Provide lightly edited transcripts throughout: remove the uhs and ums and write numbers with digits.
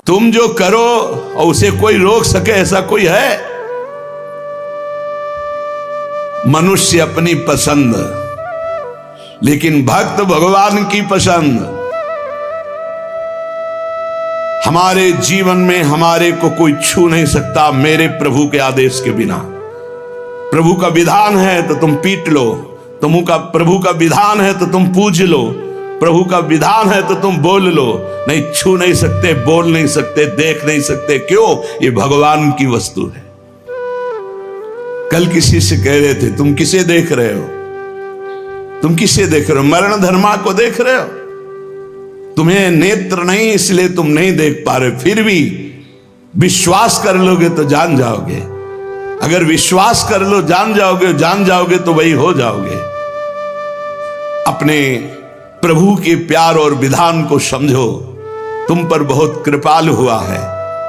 तुम जो करो और उसे कोई रोक सके ऐसा कोई है? मनुष्य अपनी पसंद, लेकिन भक्त भगवान की पसंद। हमारे जीवन में हमारे को कोई छू नहीं सकता मेरे प्रभु के आदेश के बिना। प्रभु का विधान है तो तुम पीट लो, प्रभु का विधान है तो तुम पूज लो, प्रभु का विधान है तो तुम बोल लो। नहीं, छू नहीं सकते, बोल नहीं सकते, देख नहीं सकते। क्यों? ये भगवान की वस्तु है। कल किसी से कह रहे थे, तुम किसे देख रहे हो? तुम किसे देख रहे हो? मरण धर्मा को देख रहे हो? तुम्हें नेत्र नहीं इसलिए तुम नहीं देख पा रहे, फिर भी विश्वास कर लोगे तो जान जाओगे। अगर विश्वास कर लो, जान जाओगे तो वही हो जाओगे। अपने प्रभु के प्यार और विधान को समझो। तुम पर बहुत कृपालु हुआ है,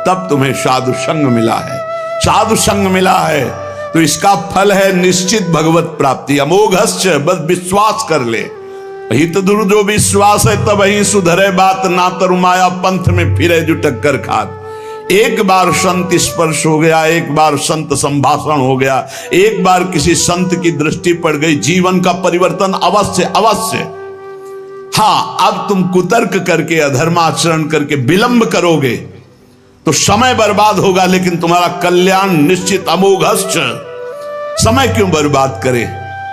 तब तुम्हें साधु संग मिला है। साधु संग मिला है तो इसका फल है निश्चित भगवत प्राप्ति। अमोघश्च, बस विश्वास कर ले। हित दुर जो विश्वास है तब ही सुधरे बात, ना तरु माया पंथ में फिरे जो टक्कर खात। एक बार संत स्पर्श हो गया, एक बार संत संभाषण हो गया, एक बार किसी संत की दृष्टि पड़ गई, जीवन का परिवर्तन अवश्य अवश्य। हाँ, अब तुम कुतर्क करके अधर्माचरण करके विलंब करोगे तो समय बर्बाद होगा, लेकिन तुम्हारा कल्याण निश्चित। अमोघश्च, समय क्यों बर्बाद करे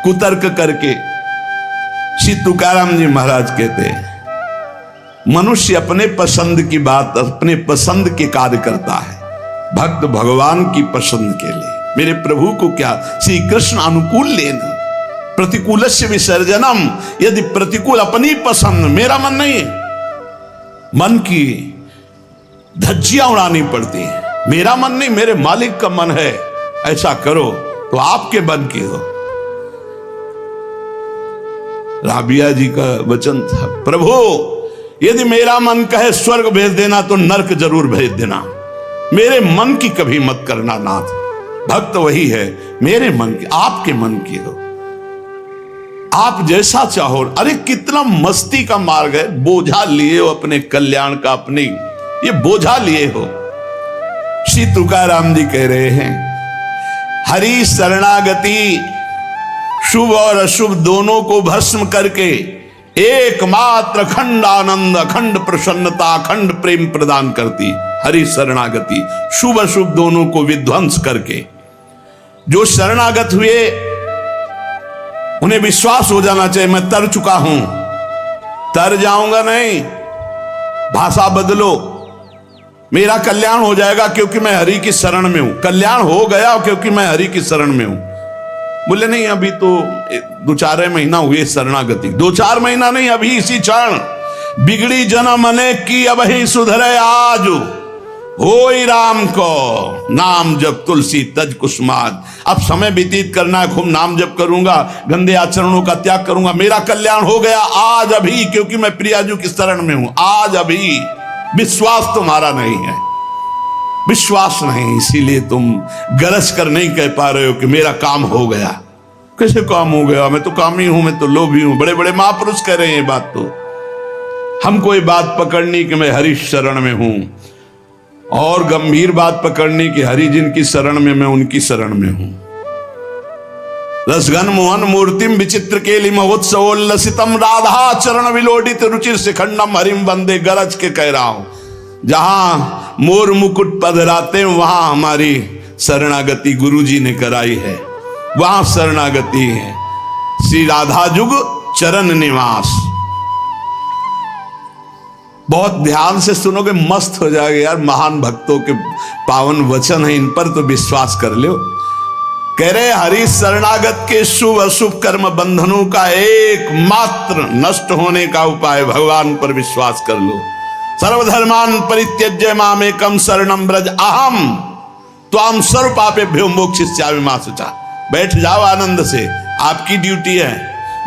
कुतर्क करके? श्री तुकाराम जी महाराज कहते हैं, मनुष्य अपने पसंद की बात, अपने पसंद के कार्य करता है, भक्त भगवान की पसंद के लिए। मेरे प्रभु को क्या श्री कृष्ण अनुकूल लेना, प्रतिकूलस्य विसर्जनम। यदि प्रतिकूल अपनी पसंद, मेरा मन नहीं है, मन की धज्जियां उड़ानी पड़ती है। मेरा मन नहीं, मेरे मालिक का मन है, ऐसा करो तो आपके मन की हो। राबिया जी का वचन था, प्रभु यदि मेरा मन कहे स्वर्ग भेज देना तो नरक जरूर भेज देना, मेरे मन की कभी मत करना नाथ। भक्त वही है, मेरे मन की, आपके मन की हो, आप जैसा चाहो। अरे कितना मस्ती का मार्ग है, बोझा लिए हो अपने कल्याण का, अपने ये बोझा लिए हो। श्री तुकाराम जी कह रहे हैं, हरि शरणागति शुभ और अशुभ दोनों को भस्म करके एकमात्र अखंड आनंद, अखंड प्रसन्नता, अखंड प्रेम प्रदान करती। हरि शरणागति शुभ अशुभ दोनों को विध्वंस करके, जो शरणागत हुए उन्हें विश्वास हो जाना चाहिए, मैं तर चुका हूं, तर जाऊंगा नहीं, भाषा बदलो, मेरा कल्याण हो जाएगा क्योंकि मैं हरि की शरण में हूं। कल्याण हो गया क्योंकि मैं हरि की शरण में हूं। बोले नहीं, अभी तो 2-4 महीना हुए शरणागति, 2-4 महीना नहीं, अभी इसी क्षण। बिगड़ी जन्म अनेक की अब ही सुधरे आज, होई राम को नाम जप तुलसी तज कुसुमाद। अब समय व्यतीत करना है, खूब नाम जप करूंगा, गंदे आचरणों का त्याग करूंगा, मेरा कल्याण हो गया आज अभी, क्योंकि मैं प्रियाजू की शरण में हूं। आज अभी विश्वास तुम्हारा नहीं है, विश्वास नहीं, इसीलिए तुम गरज कर नहीं कह पा रहे हो कि मेरा काम हो गया। कैसे काम हो गया? मैं तो कामी हूं, मैं तो लोभी हूं। बड़े बड़े महापुरुष कह रहे हैं ये बात। तो हमको ये बात पकड़नी कि मैं हरि शरण में हूं, और गंभीर बात पकड़नी कि हरि जिनकी शरण में, मैं उनकी शरण में हूं। रसघन मोहन मूर्तिम विचित्र केलि महोत्सवोल्लसितम राधा चरण विलोडित रुचिर शिखंडम हरिम वंदे। गरज के कह रहा हूं, जहां मोर मुकुट पधराते वहां हमारी शरणागति गुरुजी ने कराई है, वहां शरणागति है। श्री राधा जुग चरण निवास। बहुत ध्यान से सुनोगे, मस्त हो जाएगा यार। महान भक्तों के पावन वचन है, इन पर तो विश्वास कर लो। कह रहे हरि शरणागत के शुभ अशुभ कर्म बंधनों का एकमात्र नष्ट होने का उपाय भगवान पर विश्वास कर लो। सर्वधर्मान परित्यज्य मामेकम शरणम ब्रज अहम त्वाम सर्व पापेभ्यो मोक्षयिष्यामि मा शुचा। बैठ जाओ आनंद से, आपकी ड्यूटी है।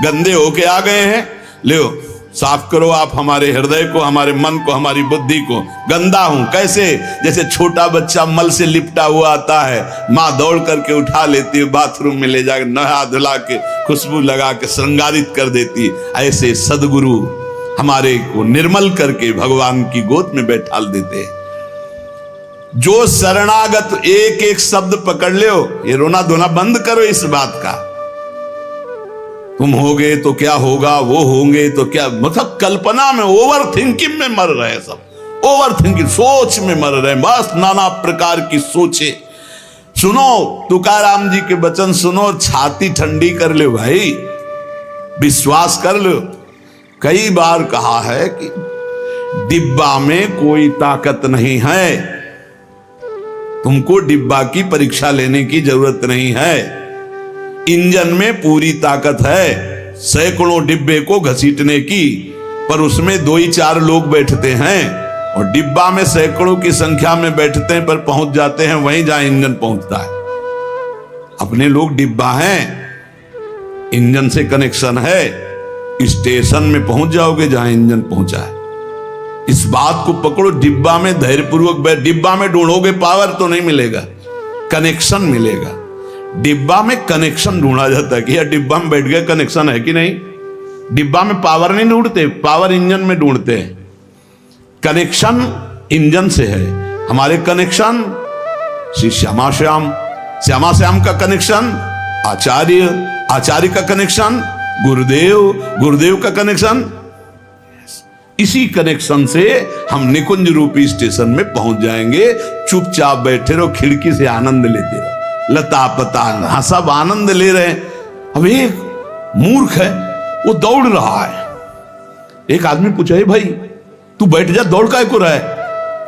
गंदे होके आ गए हैं, लो साफ करो आप हमारे हृदय को, हमारे मन को, हमारी बुद्धि को। गंदा हूं कैसे? जैसे छोटा बच्चा मल से लिपटा हुआ आता है, माँ दौड़ करके उठा लेती है, बाथरूम में ले जाकर नहा धुला के खुशबू लगा के श्रृंगारित कर देती। ऐसे सदगुरु हमारे को निर्मल करके भगवान की गोद में बैठाल देते हैं। जो शरणागत, एक एक शब्द पकड़ लो, ये रोना धोना बंद करो इस बात का। तुम होगे तो क्या होगा, वो होंगे तो क्या, मतलब कल्पना में, ओवर थिंकिंग में मर रहे सब, ओवर थिंकिंग, सोच में मर रहे, बस नाना प्रकार की सोचे। सुनो तुकाराम जी के वचन सुनो, छाती ठंडी कर लो भाई, विश्वास कर लो। कई बार कहा है कि डिब्बा में कोई ताकत नहीं है, तुमको डिब्बा की परीक्षा लेने की जरूरत नहीं है। इंजन में पूरी ताकत है सैकड़ों डिब्बे को घसीटने की, पर उसमें 2 ही 4 लोग बैठते हैं, और डिब्बा में सैकड़ों की संख्या में बैठते हैं, पर पहुंच जाते हैं वहीं जहां इंजन पहुंचता है। अपने लोग डिब्बा हैं, इंजन से कनेक्शन है, स्टेशन में पहुंच जाओगे जहां इंजन पहुंचा है। इस बात को पकड़ो, डिब्बा में धैर्यपूर्वक बैठ, डिब्बा में ढूंढोगे पावर तो नहीं मिलेगा, कनेक्शन मिलेगा। डिब्बा में कनेक्शन ढूंढा जाता है कि यार डिब्बा में बैठ गया, कनेक्शन है कि नहीं। डिब्बा में पावर नहीं ढूंढते, पावर इंजन में ढूंढते हैं। कनेक्शन इंजन से है। हमारे कनेक्शन श्री श्यामा श्याम, श्यामा श्याम का कनेक्शन आचार्य, आचार्य का कनेक्शन गुरुदेव, गुरुदेव का कनेक्शन, इसी कनेक्शन से हम निकुंज रूपी स्टेशन में पहुंच जाएंगे। चुपचाप बैठे रहो, खिड़की से आनंद लेते रहो, लता पता, हाँ सब आनंद ले रहे हैं। अब एक मूर्ख है, वो दौड़ रहा है। एक आदमी पूछा, भाई तू बैठ जा, दौड़ काहे को रहा है?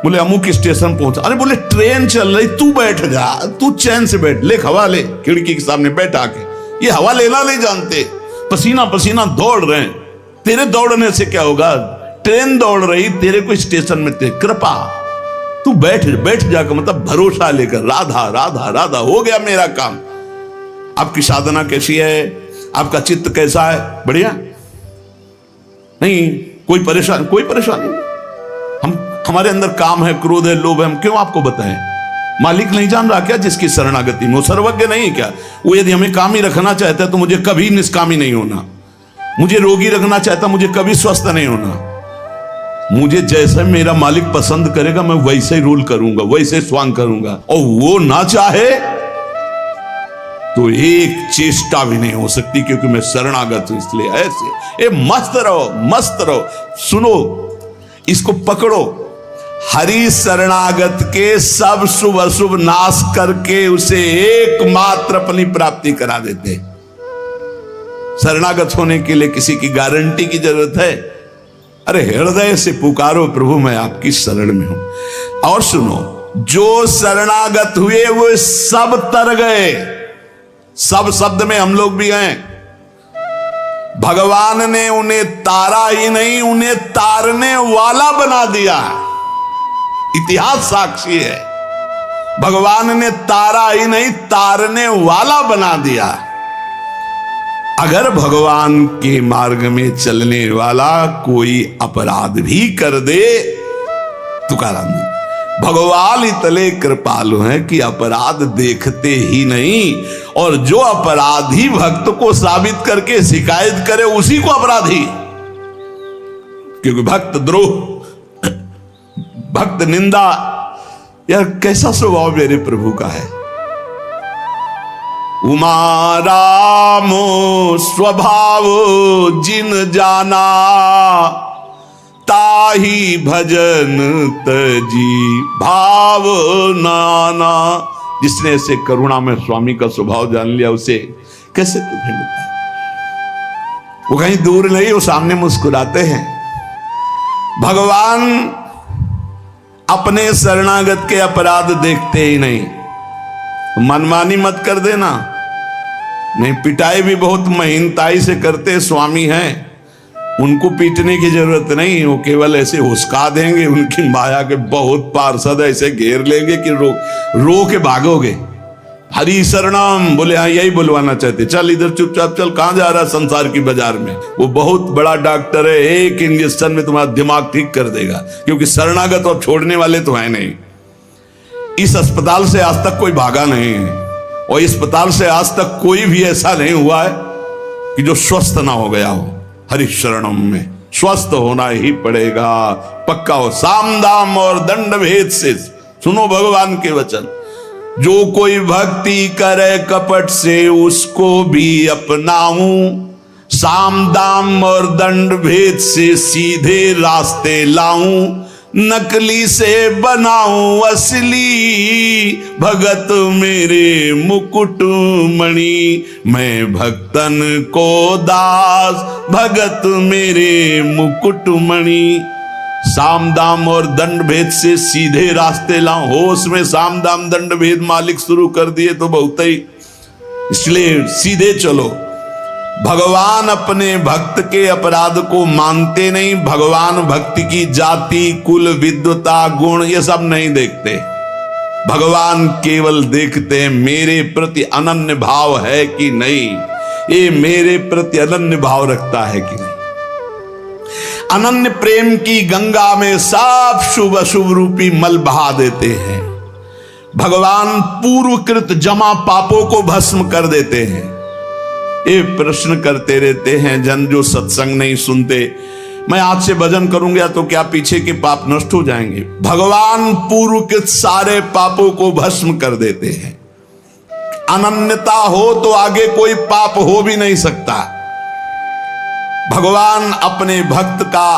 बोले अमुक स्टेशन पहुंचा। अरे बोले ट्रेन चल रही, तू बैठ जा, तू चैन से बैठ, ले हवा ले, खिड़की के सामने बैठ आके। ये हवा लेना नहीं जानते, पसीना पसीना दौड़ रहे हैं। तेरे दौड़ने से क्या होगा, ट्रेन दौड़ रही, तेरे को स्टेशन में ते कृपा, तू बैठ बैठ जाकर, मतलब भरोसा लेकर, राधा राधा राधा, हो गया मेरा काम। आपकी साधना कैसी है, आपका चित्त कैसा है, बढ़िया नहीं, कोई परेशानी, कोई परेशानी नहीं। हमारे अंदर काम है, क्रोध है, लोभ है, हम क्यों आपको बताएं? मालिक नहीं जान रहा क्या जिसकी शरणागति में? वो सर्वज्ञ नहीं क्या? वो यदि हमें कामी रखना चाहता है तो मुझे कभी निष्कामी नहीं होना, मुझे रोगी रखना चाहता, मुझे कभी स्वस्थ नहीं होना। मुझे जैसे मेरा मालिक पसंद करेगा मैं वैसे ही रूल करूंगा, वैसे स्वांग करूंगा, और वो ना चाहे तो एक चेष्टा भी नहीं हो सकती, क्योंकि मैं शरणागत हूं। इसलिए ऐसे मस्त रहो, मस्त रहो। सुनो, इसको पकड़ो, हरि शरणागत के सब शुभ अशुभ नाश करके उसे एकमात्र अपनी प्राप्ति करा देते। शरणागत होने के लिए किसी की गारंटी की जरूरत है? अरे हृदय से पुकारो, प्रभु मैं आपकी शरण में हूं। और सुनो, जो शरणागत हुए वो सब तर गए। सब शब्द में हम लोग भी हैं। भगवान ने उन्हें तारा ही नहीं, उन्हें तारने वाला बना दिया। इतिहास साक्षी है, भगवान ने तारा ही नहीं, तारने वाला बना दिया। अगर भगवान के मार्ग में चलने वाला कोई अपराध भी कर दे, तुकाराम जी, भगवान इतने कृपालु हैं कि अपराध देखते ही नहीं, और जो अपराधी भक्त को साबित करके शिकायत करे उसी को अपराधी। क्योंकि भक्त द्रोह, भक्त निंदा, यार कैसा स्वभाव मेरे प्रभु का है। उमा राम स्वभाव जिन जाना, ताही भजन तजी भाव नाना। जिसने ऐसे करुणा में स्वामी का स्वभाव जान लिया, उसे कैसे तू भिड़ता है? वो कहीं दूर नहीं, वो सामने मुस्कुराते हैं। भगवान अपने शरणागत के अपराध देखते ही नहीं। मनमानी मत कर देना, नहीं पिटाई भी बहुत महीनताई से करते स्वामी हैं, उनको पीटने की जरूरत नहीं, वो केवल ऐसे हुस्का देंगे। उनकी माया के बहुत पार्षद ऐसे घेर लेंगे कि रो के भागोगे। हरि शरणम बोले, हाँ यही बुलवाना चाहते, चल इधर चुपचाप चल, कहां जा रहा संसार की बाजार में। वो बहुत बड़ा डॉक्टर है, एक इंजेक्शन में तुम्हारा दिमाग ठीक कर देगा, क्योंकि शरणागत और छोड़ने वाले तो है नहीं। इस अस्पताल से आज तक कोई भागा नहीं है, और इस अस्पताल से आज तक कोई भी ऐसा नहीं हुआ है कि जो स्वस्थ ना हो गया हो। हरि शरणम में स्वस्थ होना ही पड़ेगा, पक्का हो। साम दाम और दंड भेद से सुनो भगवान के वचन, जो कोई भक्ति करे कपट से उसको भी अपनाऊं, साम दाम और दंड भेद से सीधे रास्ते लाऊं, नकली से बनाऊं असली, भगत मेरे मुकुट मणि, मैं भक्तन को दास, भगत मेरे मुकुट मणि। साम दाम और दंड भेद से सीधे रास्ते लाऊं, होश में साम दाम दंड भेद मालिक शुरू कर दिए तो बहुत ही, इसलिए सीधे चलो। भगवान अपने भक्त के अपराध को मानते नहीं, भगवान भक्ति की जाति कुल विद्वता गुण ये सब नहीं देखते, भगवान केवल देखते हैं मेरे प्रति अनन्य भाव है कि नहीं, ये मेरे प्रति अनन्य भाव रखता है कि नहीं। अनन्य प्रेम की गंगा में सब शुभ अशुभ रूपी मल बहा देते हैं। भगवान पूर्वकृत जमा पापों को भस्म कर देते हैं। ये प्रश्न करते रहते हैं जन जो सत्संग नहीं सुनते, मैं आज से भजन करूंगा तो क्या पीछे के पाप नष्ट हो जाएंगे? भगवान पूर्वकृत सारे पापों को भस्म कर देते हैं। अनन्यता हो तो आगे कोई पाप हो भी नहीं सकता। भगवान अपने भक्त का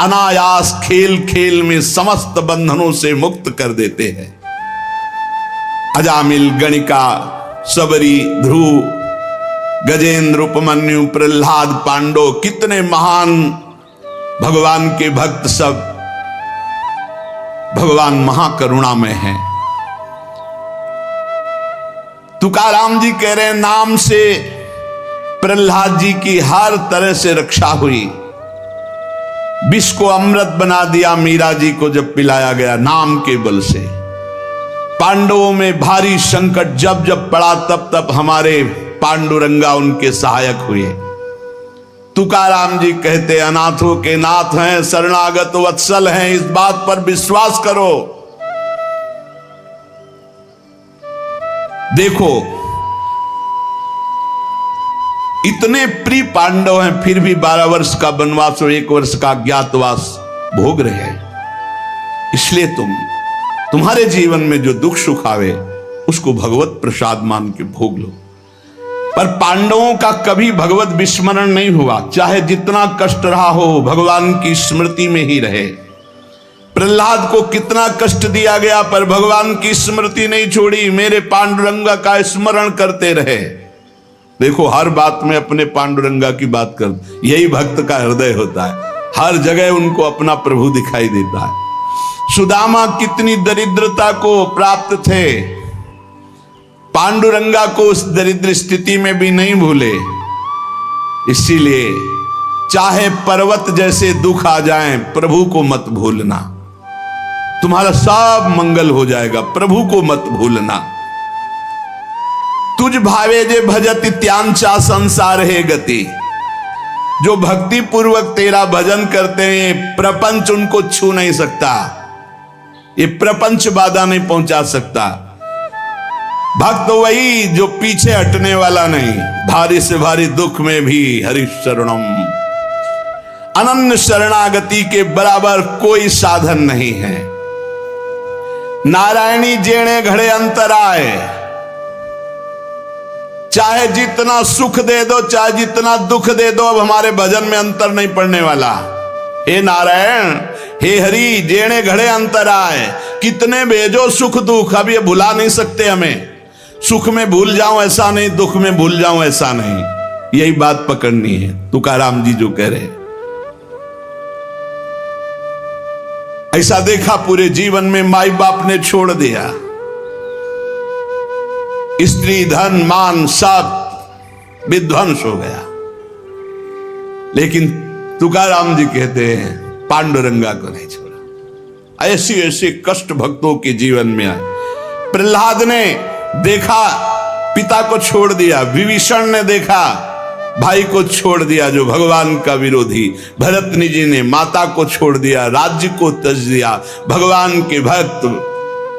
अनायास खेल खेल में समस्त बंधनों से मुक्त कर देते हैं। अजामिल, गणिका, सबरी, ध्रुव, गजेंद्र, उपमन्यु, प्रहलाद, पांडव, कितने महान भगवान के भक्त, सब भगवान महाकरुणामय हैं। तुकाराम जी कह रहे हैं नाम से प्रहलाद जी की हर तरह से रक्षा हुई। विष को अमृत बना दिया मीरा जी को जब पिलाया गया नाम के बल से। पांडवों में भारी संकट जब जब पड़ा तब तब हमारे पांडुरंगा उनके सहायक हुए। तुकाराम जी कहते अनाथों के नाथ हैं, शरणागत वत्सल हैं, इस बात पर विश्वास करो। देखो इतने प्रिय पांडव हैं फिर भी 12 वर्ष का वनवास और 1 वर्ष का अज्ञातवास भोग रहे हैं। इसलिए तुम्हारे जीवन में जो दुख सुख आवे उसको भगवत प्रसाद मान के भोग लो। पर पांडवों का कभी भगवत विस्मरण नहीं हुआ, चाहे जितना कष्ट रहा हो भगवान की स्मृति में ही रहे। प्रहलाद को कितना कष्ट दिया गया पर भगवान की स्मृति नहीं छोड़ी, मेरे पांडुरंगा का स्मरण करते रहे। देखो हर बात में अपने पांडुरंगा की बात कर, यही भक्त का हृदय होता है। हर जगह उनको अपना प्रभु दिखाई देता है। सुदामा कितनी दरिद्रता को प्राप्त थे, पांडुरंगा को उस दरिद्र स्थिति में भी नहीं भूले। इसीलिए चाहे पर्वत जैसे दुख आ जाएं, प्रभु को मत भूलना, तुम्हारा सब मंगल हो जाएगा। प्रभु को मत भूलना। तुझ भावे जे भजत त्यांचा संसार है गति। जो भक्ति पूर्वक तेरा भजन करते हैं प्रपंच उनको छू नहीं सकता, ये प्रपंच बाधा नहीं पहुंचा सकता। भक्त वही जो पीछे हटने वाला नहीं, भारी से भारी दुख में भी हरि शरणम। अनन्य शरणागति के बराबर कोई साधन नहीं है। नारायणी जेणे घड़े अंतराय, चाहे जितना सुख दे दो चाहे जितना दुख दे दो, अब हमारे भजन में अंतर नहीं पड़ने वाला। हे नारायण, हे हरि, जेणे घड़े अंतराय, कितने भेजो सुख दुख, अब ये भुला नहीं सकते हमें। सुख में भूल जाऊं ऐसा नहीं, दुख में भूल जाऊं ऐसा नहीं, यही बात पकड़नी है। तुकाराम जी जो कह रहे हैं, ऐसा देखा पूरे जीवन में माई बाप ने छोड़ दिया, स्त्री धन मान सब विध्वंस हो गया, लेकिन तुकाराम जी कहते हैं पांडुरंगा को नहीं छोड़ा। ऐसी ऐसी कष्ट भक्तों के जीवन में आए। प्रहलाद ने देखा पिता को छोड़ दिया, विभीषण ने देखा भाई को छोड़ दिया जो भगवान का विरोधी, भरतनी जी ने माता को छोड़ दिया, राज्य को त्यज दिया। भगवान के भक्त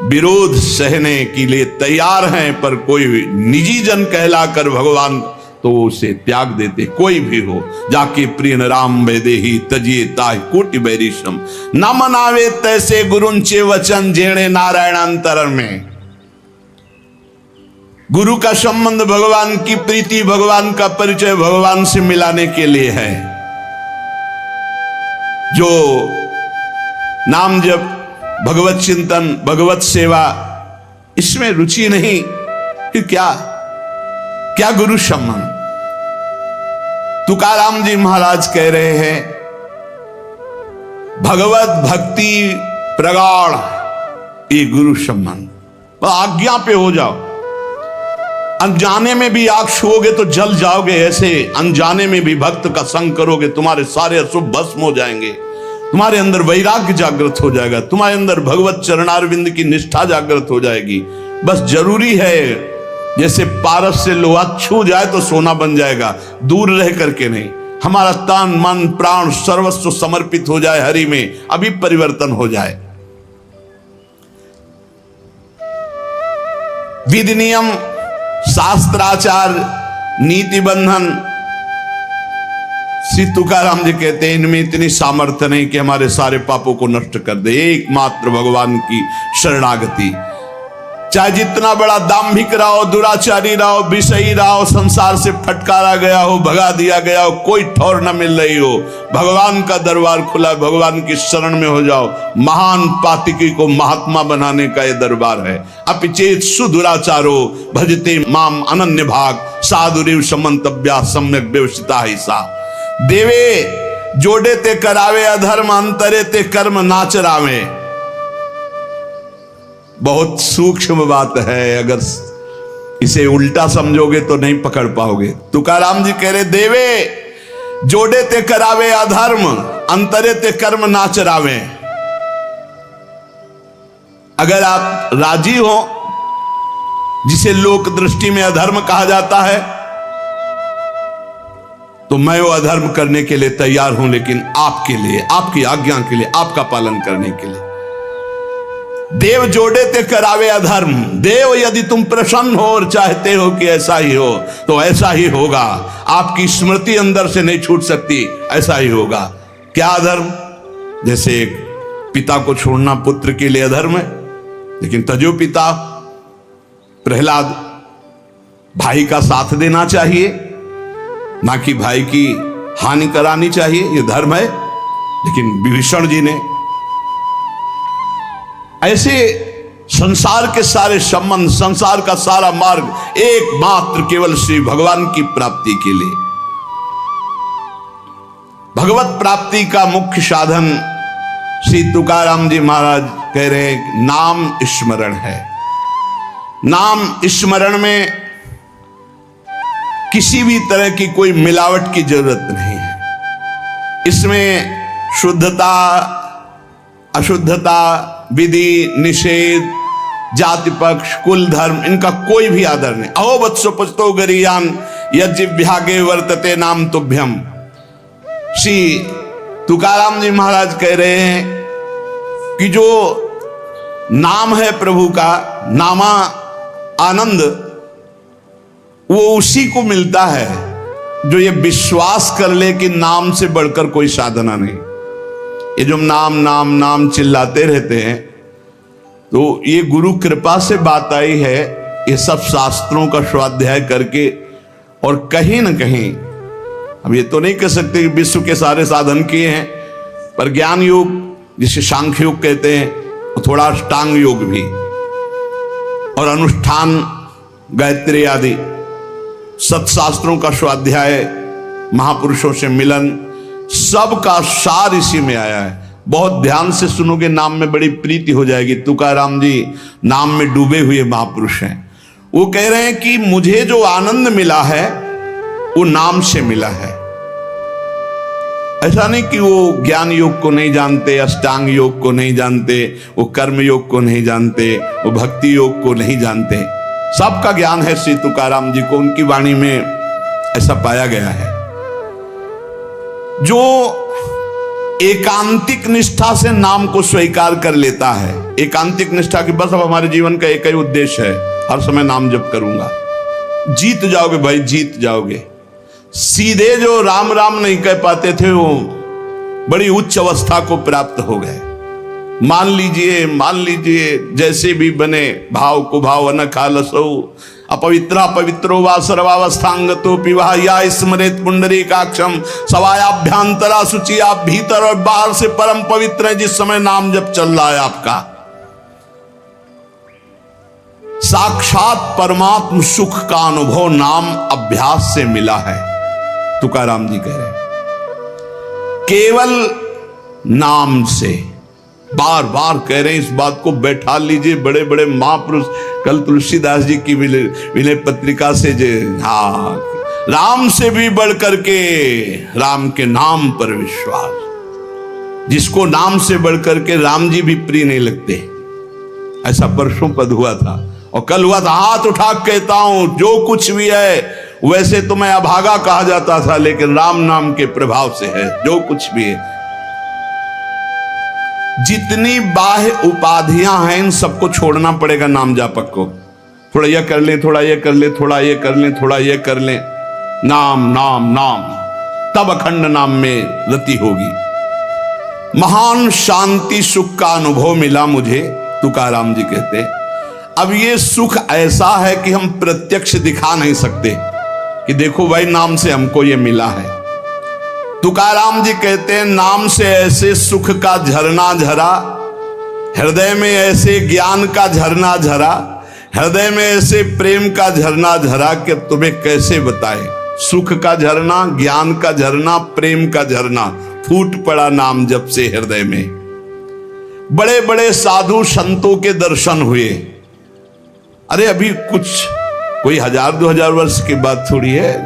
विरोध सहने के लिए तैयार हैं, पर कोई निजी जन कहलाकर भगवान तो उसे त्याग देते। कोई भी हो, जाके प्रिय राम वैदेही तजिए ताहि कोटि बैरिशम, न मनावे तैसे गुरुंचे वचन जेणे नारायणांतर में। गुरु का संबंध भगवान की प्रीति, भगवान का परिचय भगवान से मिलाने के लिए है। जो नाम जप, भगवत चिंतन, भगवत सेवा, इसमें रुचि नहीं, फिर क्या गुरु सम्मान। तुकाराम जी महाराज कह रहे हैं, भगवत भक्ति प्रगाढ़ ये गुरु सम्मान। आज्ञा पे हो जाओ। अनजाने में भी आग छुओगे तो जल जाओगे, ऐसे अनजाने में भी भक्त का संग करोगे तुम्हारे सारे अशुभ भस्म हो जाएंगे। तुम्हारे अंदर वैराग्य जागृत हो जाएगा, तुम्हारे अंदर भगवत चरणारविंद की निष्ठा जागृत हो जाएगी। बस जरूरी है, जैसे पारस से लोहा छू जाए तो सोना बन जाएगा, दूर रह करके नहीं। हमारा तन मन प्राण सर्वस्व समर्पित हो जाए हरि में, अभी परिवर्तन हो जाए। विधि नियम शास्त्राचार नीति बंधन, श्री तुकाराम जी कहते हैं इनमें इतनी सामर्थ्य नहीं कि हमारे सारे पापों को नष्ट कर दे। एकमात्र भगवान की शरणागति। चाहे जितना बड़ा दाम्भिक रहो, दुराचारी रहो, विषयी रहो, संसार से फटकारा गया हो, भगा दिया गया हो, कोई ठौर न मिल रही हो, भगवान का दरबार खुला, भगवान की शरण में हो जाओ। महान पातिकी को महात्मा बनाने का यह दरबार है। अपिचेत सुदुराचारो भजते माम अनन्य भाग, साधुरिव समंतव्या सम्यक व्यवस्थिता ही सा। देवे जोड़े ते करावे अधर्म, अंतरे ते कर्म नाचरावे। बहुत सूक्ष्म बात है, अगर इसे उल्टा समझोगे तो नहीं पकड़ पाओगे। तुकाराम जी कह रहे, देवे जोड़े ते करावे अधर्म, अंतरे ते कर्म नाचरावे। अगर आप राजी हो, जिसे लोक दृष्टि में अधर्म कहा जाता है, तो मैं वो अधर्म करने के लिए तैयार हूं, लेकिन आपके लिए, आपकी आज्ञा के लिए, आपका पालन करने के लिए। देव जोड़े ते करावे अधर्म। देव यदि तुम प्रसन्न हो और चाहते हो कि ऐसा ही हो, तो ऐसा ही होगा। आपकी स्मृति अंदर से नहीं छूट सकती, ऐसा ही होगा। क्या अधर्म? जैसे एक पिता को छोड़ना पुत्र के लिए अधर्म है, लेकिन तजो पिता प्रहलाद, भाई का साथ देना चाहिए, ना कि भाई की हानि करानी चाहिए, यह धर्म है। लेकिन विभीषण जी ने ऐसे संसार के सारे संबंध, संसार का सारा मार्ग एकमात्र केवल श्री भगवान की प्राप्ति के लिए। भगवत प्राप्ति का मुख्य साधन श्री तुकाराम जी महाराज कह रहे हैं, नाम स्मरण है। नाम स्मरण में किसी भी तरह की कोई मिलावट की जरूरत नहीं है। इसमें शुद्धता अशुद्धता, विधि निषेध, जाति पक्ष, कुल धर्म, इनका कोई भी आदर नहीं। अहो वत्सो पचतो गरीयान यज्ञ वर्तते नाम तुभ्यम। श्री तुकाराम जी महाराज कह रहे हैं कि जो नाम है प्रभु का, नामा आनंद, वो उसी को मिलता है जो ये विश्वास कर ले कि नाम से बढ़कर कोई साधना नहीं। ये जो नाम नाम नाम चिल्लाते रहते हैं, तो ये गुरु कृपा से बात आई है। ये सब शास्त्रों का स्वाध्याय करके, और कहीं ना कहीं हम ये तो नहीं कह सकते कि विश्व के सारे साधन किए हैं, पर ज्ञान योग जिसे सांख्य योग कहते हैं, और थोड़ा अष्टांग योग भी, और अनुष्ठान, गायत्री आदि सत्शास्त्रों का स्वाध्याय, महापुरुषों से मिलन, सबका सार इसी में आया है। बहुत ध्यान से सुनोगे, नाम में बड़ी प्रीति हो जाएगी। तुकाराम जी नाम में डूबे हुए महापुरुष हैं। वो कह रहे हैं कि मुझे जो आनंद मिला है वो नाम से मिला है। ऐसा नहीं कि वो ज्ञान योग को नहीं जानते, अष्टांग योग को नहीं जानते, वो कर्म योग को नहीं जानते, वो भक्ति योग को नहीं जानते। सबका ज्ञान है श्री तुकाराम जी को, उनकी वाणी में ऐसा पाया गया है। जो एकांतिक निष्ठा से नाम को स्वीकार कर लेता है, एकांतिक निष्ठा की बस अब हमारे जीवन का एक ही उद्देश्य है, हर समय नाम जप करूंगा, जीत जाओगे भाई, जीत जाओगे। सीधे जो राम राम नहीं कह पाते थे वो बड़ी उच्च अवस्था को प्राप्त हो गए। मान लीजिए जैसे भी बने भाव को भाव न खालसो अपवित्रा पवित्रो वा सर्वावस्थांगतो पिवाह या स्मरेत पुंडरीकाक्षम सवायाभ्यांतरा शुचि। आप भीतर और बाहर से परम पवित्र है जिस समय नाम जब चल रहा है आपका। साक्षात परमात्म सुख का अनुभव नाम अभ्यास से मिला है। तुकाराम जी कह रहे हैं केवल नाम से, बार बार कह रहे हैं इस बात को बैठा लीजिए। बड़े बड़े महापुरुष कल तुलसीदास जी की विनय पत्रिका से हाँ, राम से भी बढ़ करके राम के नाम पर विश्वास, जिसको नाम से बढ़ करके राम जी भी प्रिय नहीं लगते। ऐसा परसों पद हुआ था और कल हुआ था। हाथ उठा कहता हूं जो कुछ भी है वैसे तो मैं अभागा कहा जाता था, लेकिन राम नाम के प्रभाव से है जो कुछ भी है। जितनी बाह्य उपाधियां हैं इन सबको छोड़ना पड़ेगा नाम जापक को। थोड़ा यह कर ले, थोड़ा यह कर ले, थोड़ा यह कर ले, थोड़ा यह कर ले, नाम नाम नाम, तब अखंड नाम में रति होगी। महान शांति सुख का अनुभव मिला मुझे, तुकाराम जी कहते। अब ये सुख ऐसा है कि हम प्रत्यक्ष दिखा नहीं सकते कि देखो भाई नाम से हमको ये मिला है। तुकाराम जी कहते हैं नाम से ऐसे सुख का झरना झरा, हृदय में ऐसे ज्ञान का झरना झरा, हृदय में ऐसे प्रेम का झरना झरा कि तुम्हें कैसे बताएं। सुख का झरना, ज्ञान का झरना, प्रेम का झरना फूट पड़ा नाम जब से हृदय में। बड़े बड़े साधु संतों के दर्शन हुए। अरे अभी कुछ कोई 1000-2000 वर्ष की बात थोड़ी है।